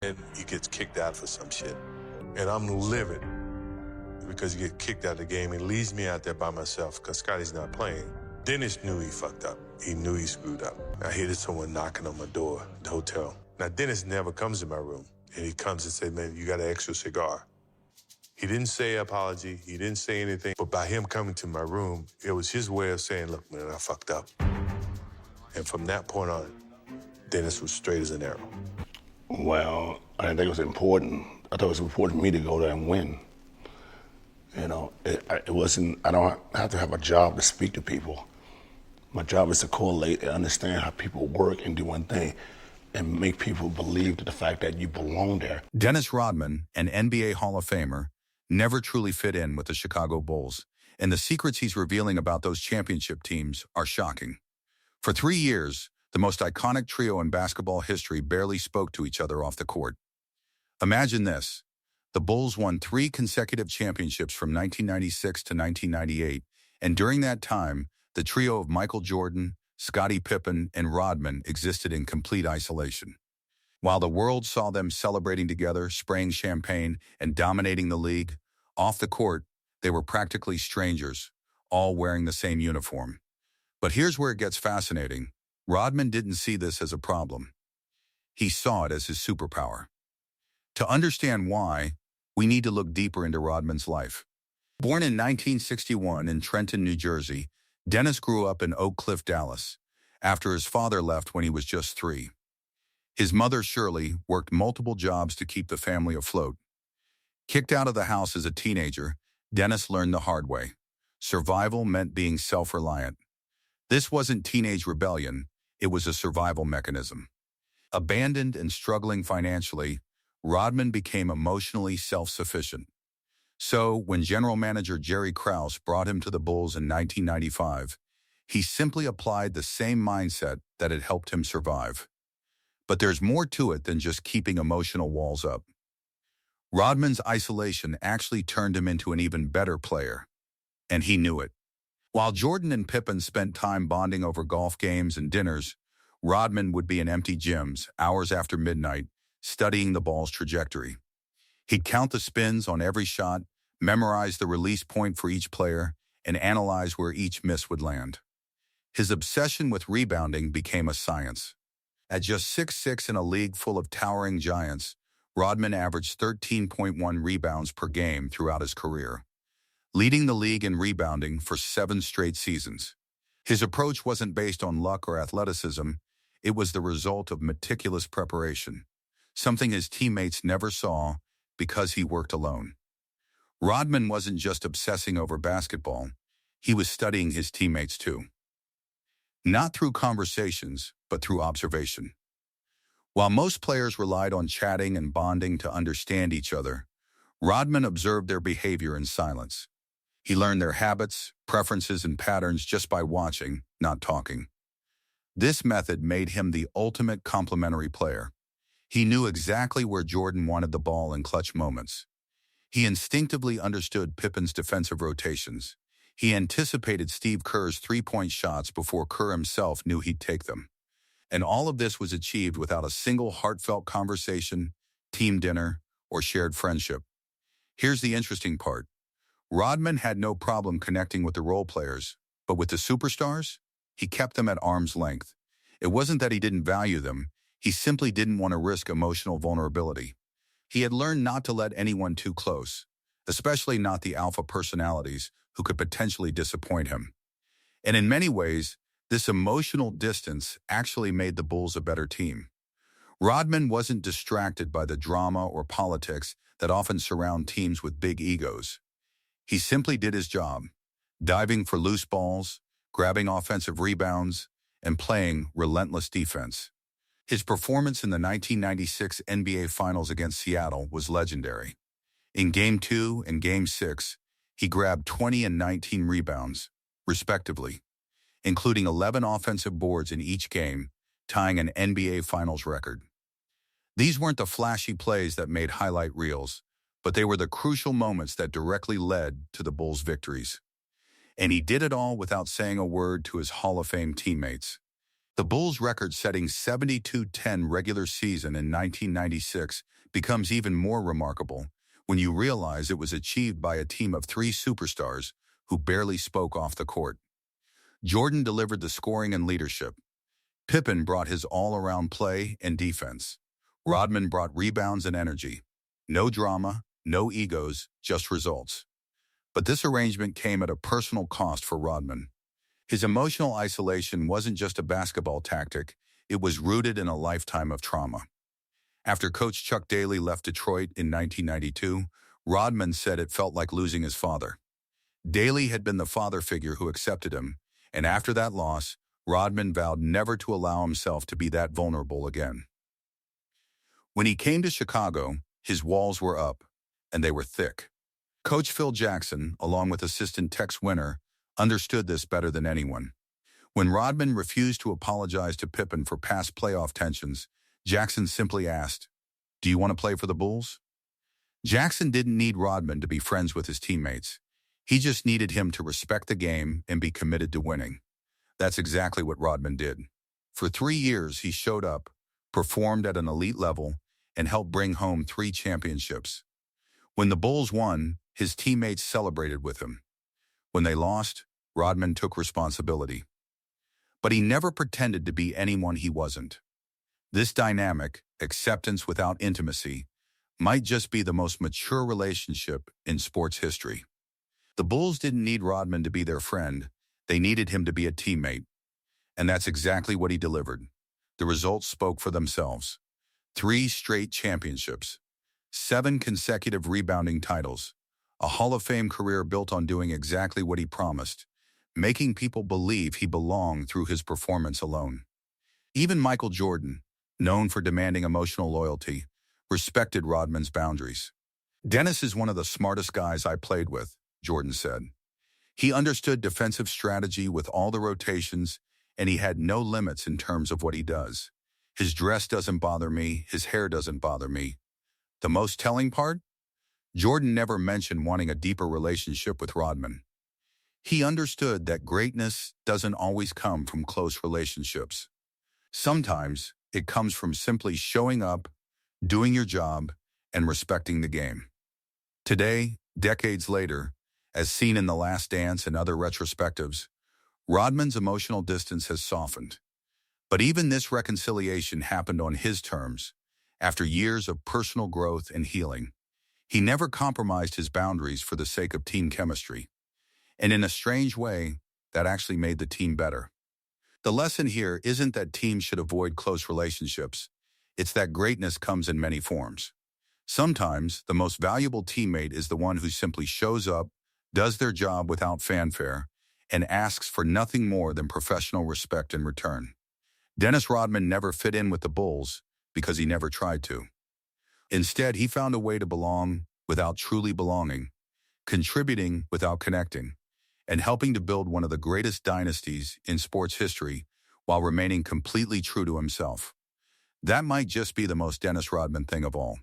and he gets kicked out for some shit. And I'm livid because he get kicked out of the game. He leaves me out there by myself because Scottie's not playing. Dennis knew he fucked up. He knew he screwed up. I hear someone knocking on my door, the hotel. Now, Dennis never comes in my room. And he comes and says, man, you got an extra cigar. He didn't say apology. He didn't say anything. But by him coming to my room, it was his way of saying, look, man, I fucked up. And from that point on, Dennis was straight as an arrow. Well, I didn't think it was important. I thought it was important for me to go there and win. You know, it wasn't, I don't have to have a job to speak to people. My job is to correlate and understand how people work and do one thing and make people believe to the fact that you belong there. Dennis Rodman, an NBA Hall of Famer, never truly fit in with the Chicago Bulls, and the secrets he's revealing about those championship teams are shocking. For 3 years, the most iconic trio in basketball history barely spoke to each other off the court. Imagine this. The Bulls won 3 consecutive championships from 1996 to 1998, and during that time, the trio of Michael Jordan, Scottie Pippen, and Rodman existed in complete isolation. While the world saw them celebrating together, spraying champagne, and dominating the league, off the court, they were practically strangers, all wearing the same uniform. But here's where it gets fascinating. Rodman didn't see this as a problem. He saw it as his superpower. To understand why, we need to look deeper into Rodman's life. Born in 1961 in Trenton, New Jersey, Dennis grew up in Oak Cliff, Dallas, after his father left when he was just 3. His mother, Shirley, worked multiple jobs to keep the family afloat. Kicked out of the house as a teenager, Dennis learned the hard way. Survival meant being self-reliant. This wasn't teenage rebellion, it was a survival mechanism. Abandoned and struggling financially, Rodman became emotionally self-sufficient. So, when general manager Jerry Krause brought him to the Bulls in 1995, he simply applied the same mindset that had helped him survive. But there's more to it than just keeping emotional walls up. Rodman's isolation actually turned him into an even better player, and he knew it. While Jordan and Pippen spent time bonding over golf games and dinners, Rodman would be in empty gyms hours after midnight, studying the ball's trajectory. He'd count the spins on every shot, memorize the release point for each player, and analyze where each miss would land. His obsession with rebounding became a science. At just 6'6" in a league full of towering giants, Rodman averaged 13.1 rebounds per game throughout his career, leading the league in rebounding for 7 straight seasons. His approach wasn't based on luck or athleticism, it was the result of meticulous preparation, something his teammates never saw because he worked alone. Rodman wasn't just obsessing over basketball, he was studying his teammates too. Not through conversations, but through observation. While most players relied on chatting and bonding to understand each other, Rodman observed their behavior in silence. He learned their habits, preferences, and patterns just by watching, not talking. This method made him the ultimate complementary player. He knew exactly where Jordan wanted the ball in clutch moments. He instinctively understood Pippen's defensive rotations. He anticipated Steve Kerr's three-point shots before Kerr himself knew he'd take them. And all of this was achieved without a single heartfelt conversation, team dinner, or shared friendship. Here's the interesting part. Rodman had no problem connecting with the role players, but with the superstars, he kept them at arm's length. It wasn't that he didn't value them, he simply didn't want to risk emotional vulnerability. He had learned not to let anyone too close, especially not the alpha personalities who could potentially disappoint him. And in many ways, this emotional distance actually made the Bulls a better team. Rodman wasn't distracted by the drama or politics that often surround teams with big egos. He simply did his job, diving for loose balls, grabbing offensive rebounds, and playing relentless defense. His performance in the 1996 NBA Finals against Seattle was legendary. In Game 2 and Game 6, he grabbed 20 and 19 rebounds, respectively, including 11 offensive boards in each game, tying an NBA Finals record. These weren't the flashy plays that made highlight reels, but they were the crucial moments that directly led to the Bulls' victories. And he did it all without saying a word to his Hall of Fame teammates. The Bulls' record-setting 72-10 regular season in 1996 becomes even more remarkable when you realize it was achieved by a team of three superstars who barely spoke off the court. Jordan delivered the scoring and leadership. Pippen brought his all-around play and defense. Rodman brought rebounds and energy. No drama, no egos, just results. But this arrangement came at a personal cost for Rodman. His emotional isolation wasn't just a basketball tactic, it was rooted in a lifetime of trauma. After coach Chuck Daly left Detroit in 1992, Rodman said it felt like losing his father. Daly had been the father figure who accepted him, and after that loss, Rodman vowed never to allow himself to be that vulnerable again. When he came to Chicago, his walls were up, and they were thick. Coach Phil Jackson, along with assistant Tex Winter, understood this better than anyone. When Rodman refused to apologize to Pippen for past playoff tensions, Jackson simply asked, "Do you want to play for the Bulls?" Jackson didn't need Rodman to be friends with his teammates. He just needed him to respect the game and be committed to winning. That's exactly what Rodman did. For 3 years, he showed up, performed at an elite level, and helped bring home 3 championships. When the Bulls won, his teammates celebrated with him. When they lost, Rodman took responsibility. But he never pretended to be anyone he wasn't. This dynamic, acceptance without intimacy, might just be the most mature relationship in sports history. The Bulls didn't need Rodman to be their friend. They needed him to be a teammate. And that's exactly what he delivered. The results spoke for themselves. 3 straight championships, 7 consecutive rebounding titles, a Hall of Fame career built on doing exactly what he promised, making people believe he belonged through his performance alone. Even Michael Jordan, known for demanding emotional loyalty, respected Rodman's boundaries. "Dennis is one of the smartest guys I played with," Jordan said. "He understood defensive strategy with all the rotations, and he had no limits in terms of what he does. His dress doesn't bother me, his hair doesn't bother me. The most telling part? Jordan never mentioned wanting a deeper relationship with Rodman. He understood that greatness doesn't always come from close relationships. Sometimes it comes from simply showing up, doing your job, and respecting the game." Today, decades later, as seen in The Last Dance and other retrospectives, Rodman's emotional distance has softened. But even this reconciliation happened on his terms, after years of personal growth and healing. He never compromised his boundaries for the sake of team chemistry. And in a strange way, that actually made the team better. The lesson here isn't that teams should avoid close relationships. It's that greatness comes in many forms. Sometimes, the most valuable teammate is the one who simply shows up, does their job without fanfare, and asks for nothing more than professional respect in return. Dennis Rodman never fit in with the Bulls because he never tried to. Instead, he found a way to belong without truly belonging, contributing without connecting, and helping to build one of the greatest dynasties in sports history while remaining completely true to himself. That might just be the most Dennis Rodman thing of all.